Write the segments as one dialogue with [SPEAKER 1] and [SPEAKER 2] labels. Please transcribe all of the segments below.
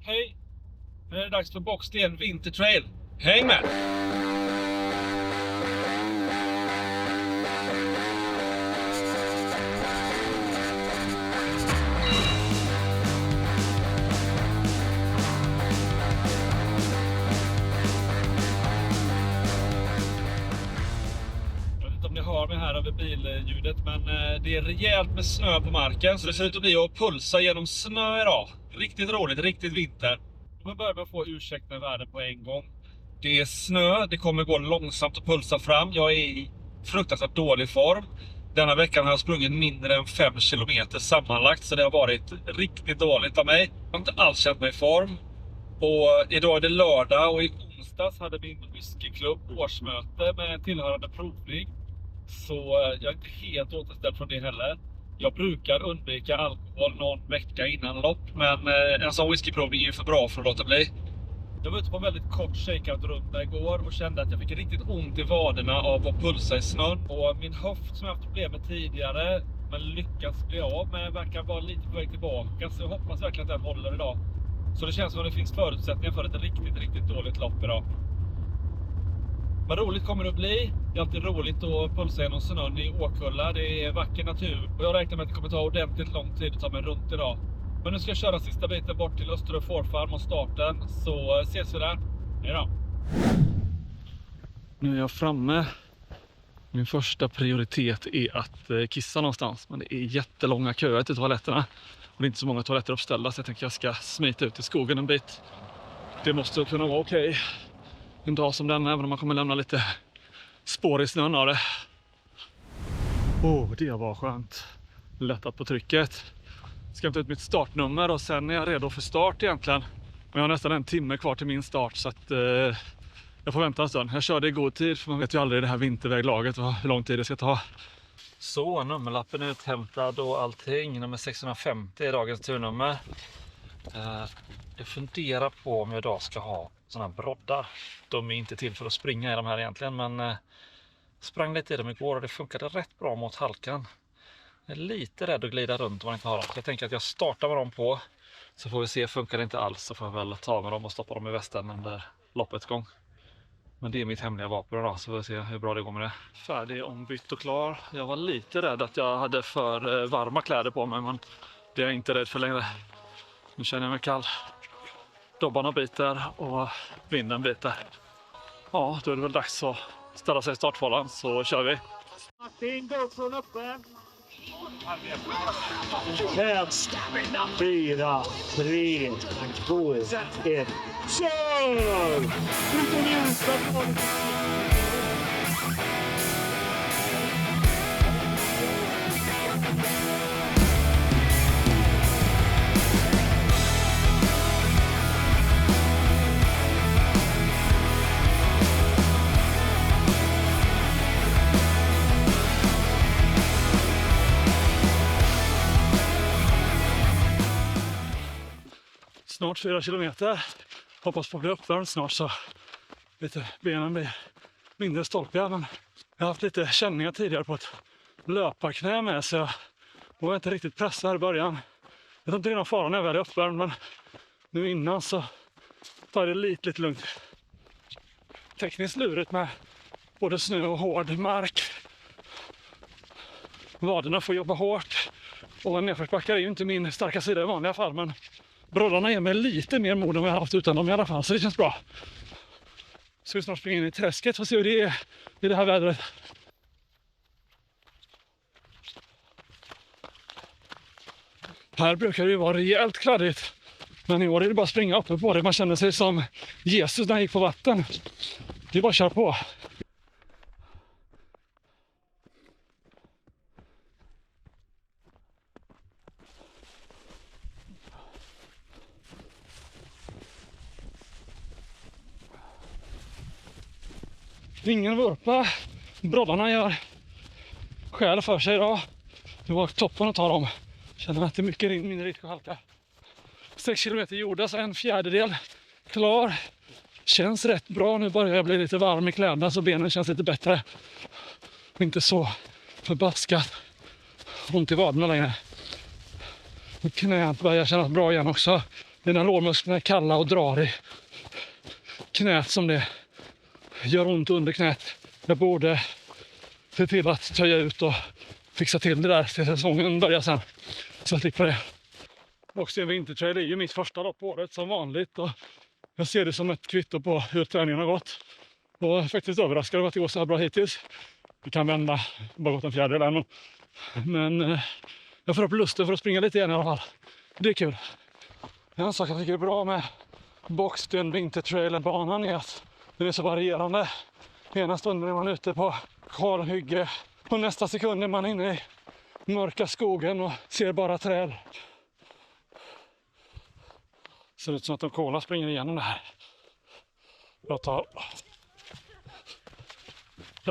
[SPEAKER 1] Hej! Nu är det dags för Bocksten Vintertrail. Häng med! Jag vet inte om ni hör mig här över billjudet, men det är rejält med snö på marken. Så det ser ut att bli att pulsa genom snö idag. Riktigt roligt, riktigt vinter. Nu börjar man få ursäkt med världen på en gång. Det är snö, det kommer gå långsamt att pulsa fram. Jag är i fruktansvärt dålig form. Denna veckan har jag sprungit mindre än 5 kilometer sammanlagt. Så det har varit riktigt dåligt av mig. Jag har inte alls känt mig i form. Och idag är det lördag och i onsdags hade min whiskyklubb årsmöte med tillhörande provning. Så jag är inte helt återställd från det heller. Jag brukar undvika alkohol någon vecka innan lopp, men en sån whiskyprovning är ju för bra för att låta bli. Jag var ute på en väldigt kort shakeout-runda igår och kände att jag fick riktigt ont i vaderna av att pulsa i snön. Och min höft som jag haft problem med tidigare, men lyckats bli av med, verkar vara lite på väg tillbaka. Så jag hoppas verkligen att den håller idag. Så det känns som att det finns förutsättningar för ett riktigt dåligt lopp idag. Vad roligt kommer det att bli. Det är alltid roligt att pulsa genom snön i Åkulla. Det är vacker natur. Och jag räknar med att det kommer ta ordentligt lång tid att ta mig runt idag. Men nu ska jag köra sista biten bort till Österö Fårfarm och starten. Så ses vi där. Hej då. Nu är jag framme. Min första prioritet är att kissa någonstans. Men det är jättelånga köer till toaletterna. Och det är inte så många toaletter uppställda, så jag tänker att jag ska smita ut i skogen en bit. Det måste kunna vara okej. En dag som denna, även om man kommer lämna lite spår i snön av det. Det var skönt. Lättat på trycket. Ska ta ut mitt startnummer och sen är jag redo för start egentligen. Men jag har nästan en timme kvar till min start, så att jag får vänta en stund. Jag körde i god tid, för man vet ju aldrig det här vinterväglaget hur lång tid det ska ta. Så, nummerlappen är uthämtad och allting. Nummer 650 är dagens turnummer. Jag funderar på om jag idag ska ha sådana här broddar. De är inte till för att springa i de här egentligen, men sprang lite i dem igår och det funkade rätt bra mot halkan. Jag är lite rädd att glida runt om man inte har dem. Jag tänker att jag startar med dem på, så får vi se. Funkar det inte alls så får jag väl ta med dem och stoppa dem i västen under loppets gång. Men det är mitt hemliga vapen idag, så får vi se hur bra det går med det. Färdig, ombytt och klar. Jag var lite rädd att jag hade för varma kläder på mig, men det är jag inte rädd för längre. Nu känner jag mig kall. Dobbarna biter och vinden biter. Ja, då är det väl dags att ställa sig i startfållan, så kör vi. Martin, gå från uppe.
[SPEAKER 2] 5, 4, 3, 2, 1. Kör!
[SPEAKER 1] Snart 4 kilometer. Hoppas på att bli uppvärmd snart, så benen blir mindre stolpiga. Men jag har haft lite känningar tidigare på ett löparknä med, så jag var inte riktigt pressad i början. Jag tror inte det är någon fara när jag väl är uppvärmd, men nu innan så tar det lite lugnt. Tekniskt lurigt med både snö och hård mark. Vaderna får jobba hårt. Och nedförsbackar är ju inte min starka sida i vanliga fall, men broddarna ger mig lite mer mod än vad jag har haft utan dem i alla fall, så det känns bra. Så vi snart springa in i träsket och se hur det är i det här vädret. Här brukar det ju vara rejält kladdigt, men i år är det bara att springa uppe på det. Man känner sig som Jesus när han gick på vatten. Det är bara att köra på. Ingen vurpa. Broddarna gör skäl för sig idag. Det var toppen att ta dem. Känner att det är mycket mindre risk att halka. 6 kilometer gjorda, så 1/4 klar. Känns rätt bra. Nu börjar jag bli lite varm i kläderna, så benen känns lite bättre. Och inte så förbaskat ont i vaderna längre. Och knät börjar kännas bra igen också.
[SPEAKER 3] Dina lårmuskler är kalla och drar i knät som det gör ont under knät. Jag borde se till att töja ut och fixa till det där till säsongen börjar sen. Så jag slipper det. Oxien Vintertrail är ju mitt första lopp på året som vanligt. Och jag ser det som ett kvitto på hur träningen har gått. Och jag är faktiskt överraskad över att det går så här bra hittills. Det kan vända, bara gått en fjärdedel än. Men jag får upp lusten för att springa lite igen i alla fall. Det är kul. En sak jag tycker är bra med Boxten Vintertrail-banan är att den är så varierande. Ena stunden är man ute på kalhygge och nästa sekund är man inne i mörka skogen och ser bara träd. Ser ut som att de kola springer igenom det här. Jag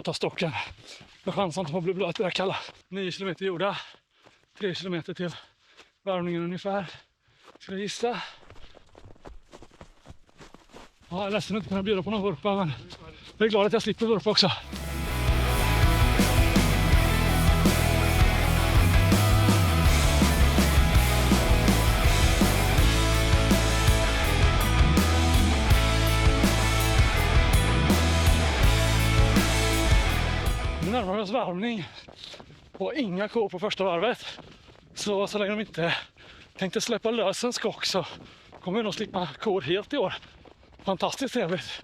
[SPEAKER 3] tar stocken. Jag chansar inte på att bli blöt i det kalla. 9 kilometer gjorda. 3 kilometer till varvningen ungefär. Ska jag gissa? Ja, jag är ledsen att inte kunna bjuda på någon vurpa, men jag är glad att jag slipper vurpa också. Nu närmar vi oss varvning och inga kor på första varvet. Så länge de inte tänkte släppa lös en skock så kommer vi nog slippa kor helt i år. Fantastiskt trevligt.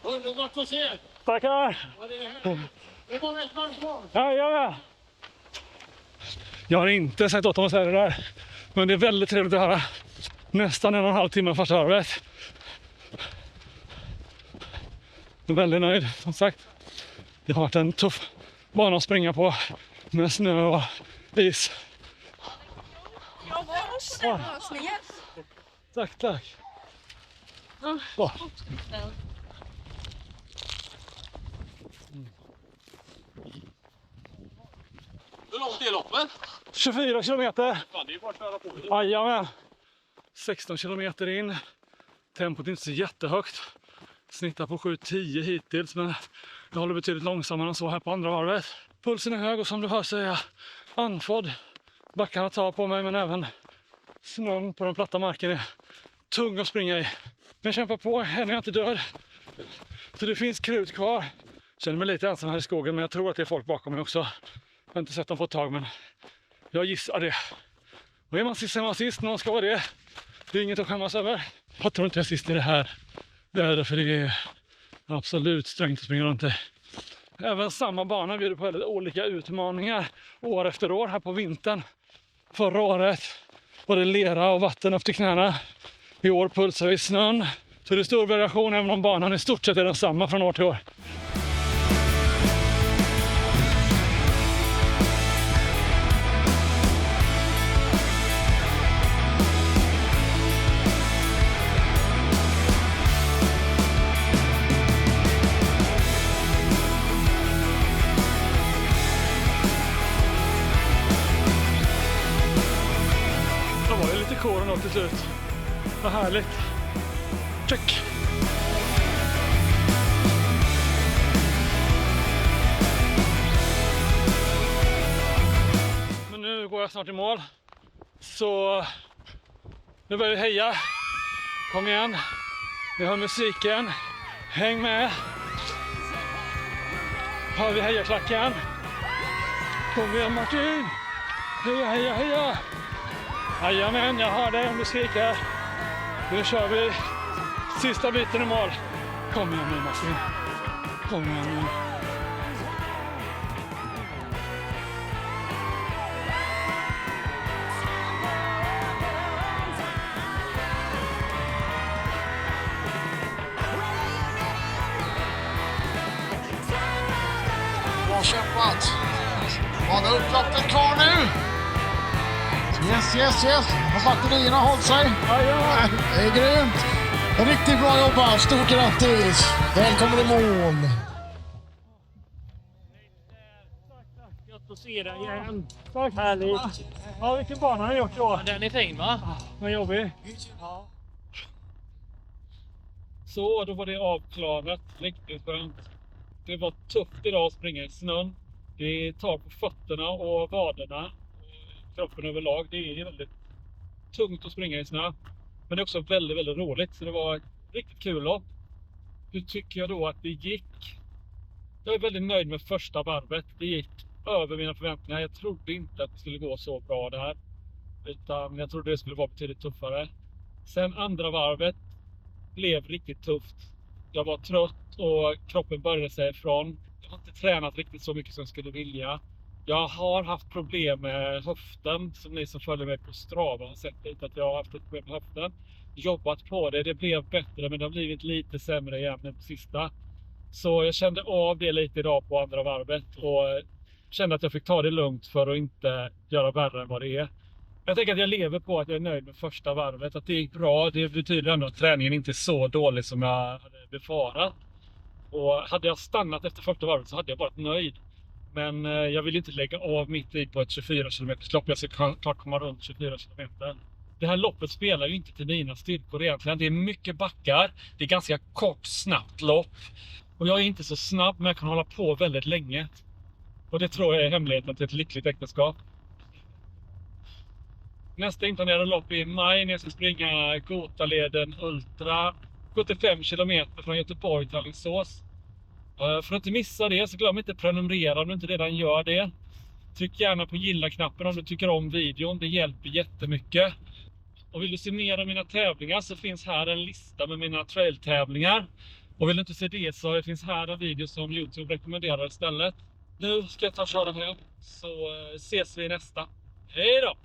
[SPEAKER 2] Underbart att se!
[SPEAKER 3] Tackar!
[SPEAKER 2] Det var rätt varmt kvar.
[SPEAKER 3] Ja. Jag har inte sagt åt dem att säga det där. Men det är väldigt trevligt att höra. Nästan 1,5 timme första varvet. Jag är väldigt nöjd, som sagt. Det har varit en tuff bana att springa på med snö och is.
[SPEAKER 4] Jag var snäll.
[SPEAKER 3] Tack. Så.
[SPEAKER 1] Hur långt är loppet?
[SPEAKER 3] 24 kilometer.
[SPEAKER 1] Fan, det är bara att köra på.
[SPEAKER 3] Jajamän. 16 kilometer in. Tempot är inte så jättehögt. Snittar på 7:10 hittills, men jag håller betydligt långsammare än så här på andra varvet. Pulsen är hög och som du hör så är jag andfådd. Backarna tar på mig, men även snön på den platta marken är tung att springa i. Men jag kämpar på, än är jag inte död. Så det finns krut kvar. Känner mig lite ensam här i skogen, men jag tror att det är folk bakom mig också. Jag har inte sett dem på ett tag, men jag gissar det. Och är man sist, är man sist. Någon ska vara det. Det är inget att skämmas över. Jag tror inte jag är sist i det här. Det är därför det är absolut strängt att springa runt i. Även samma bana bjuder på väldigt olika utmaningar år efter år här på vintern. Förra året var det lera och vatten upp till knäna. I år pulsar vi snön. Så det är stor variation även om banan i stort sett är densamma från år till år. Kåren då till slut. Vad härligt. Check. Men nu går jag snart i mål. Så nu börjar vi heja. Kom igen. Vi hör musiken. Häng med. Hör vi hejaklacken. Kom igen Martin. Heja. Jajamän, jag hör dig om du skriker. Nu kör vi sista biten i mål. Kom igen nu Martin. Kom igen nu.
[SPEAKER 5] Bra kämpat. Har ni upploppet kvar nu? Yes. Har batterierna hållit sig?
[SPEAKER 3] Jajamän.
[SPEAKER 5] Det är grymt. Riktigt bra jobbat. Stort grattis. Välkommen i mål.
[SPEAKER 2] Gött att se dig igen.
[SPEAKER 3] Tack.
[SPEAKER 2] Härligt.
[SPEAKER 3] Ja, vilken bana har ni gjort då?
[SPEAKER 2] Den är fin va?
[SPEAKER 3] Vad jobbig.
[SPEAKER 2] Ja.
[SPEAKER 1] Så, då var det avklarat. Riktigt skönt. Det var tufft idag att springa i snön. Det tar på fötterna och vaderna. kroppen överlag. Det är väldigt tungt att springa i snö. Men det är också väldigt, väldigt roligt. Så det var ett riktigt kul lopp. Hur tycker jag då att det gick? Jag är väldigt nöjd med första varvet. Det gick över mina förväntningar. Jag trodde inte att det skulle gå så bra det här. Utan jag trodde det skulle vara betydligt tuffare. Sen andra varvet blev riktigt tufft. Jag var trött och kroppen började sig ifrån. Jag har inte tränat riktigt så mycket som jag skulle vilja. Jag har haft problem med höften. Som ni som följer mig på Strava har sett lite att jag har haft ett problem med höften. Jobbat på det. Det blev bättre men det har blivit lite sämre igen än på sista. Så jag kände av det lite idag på andra varvet. Och kände att jag fick ta det lugnt för att inte göra värre än vad det är. Jag tänker att jag lever på att jag är nöjd med första varvet. Att det gick bra. Det betyder ändå att träningen inte är så dålig som jag hade befarat. Och hade jag stannat efter första varvet så hade jag varit nöjd. Men jag vill inte lägga av mitt i på ett 24 km lopp. Jag ska klart komma runt 24 km. Det här loppet spelar ju inte till mina styrkor egentligen. Det är mycket backar. Det är ganska kort, snabbt lopp. Och jag är inte så snabb men jag kan hålla på väldigt länge. Och det tror jag är hemligheten till ett lyckligt äktenskap. Nästa inplanerade lopp är i maj när jag ska springa Gotaleden Ultra. 75 km från Göteborg till Alingsås. För att inte missa det så glöm inte prenumerera om du inte redan gör det. Tryck gärna på gilla-knappen om du tycker om videon. Det hjälper jättemycket. Och vill du se mer av mina tävlingar så finns här en lista med mina trail-tävlingar. Och vill du inte se det så finns här en video som YouTube rekommenderar istället. Nu ska jag ta och köra hem så ses vi i nästa. Hej då!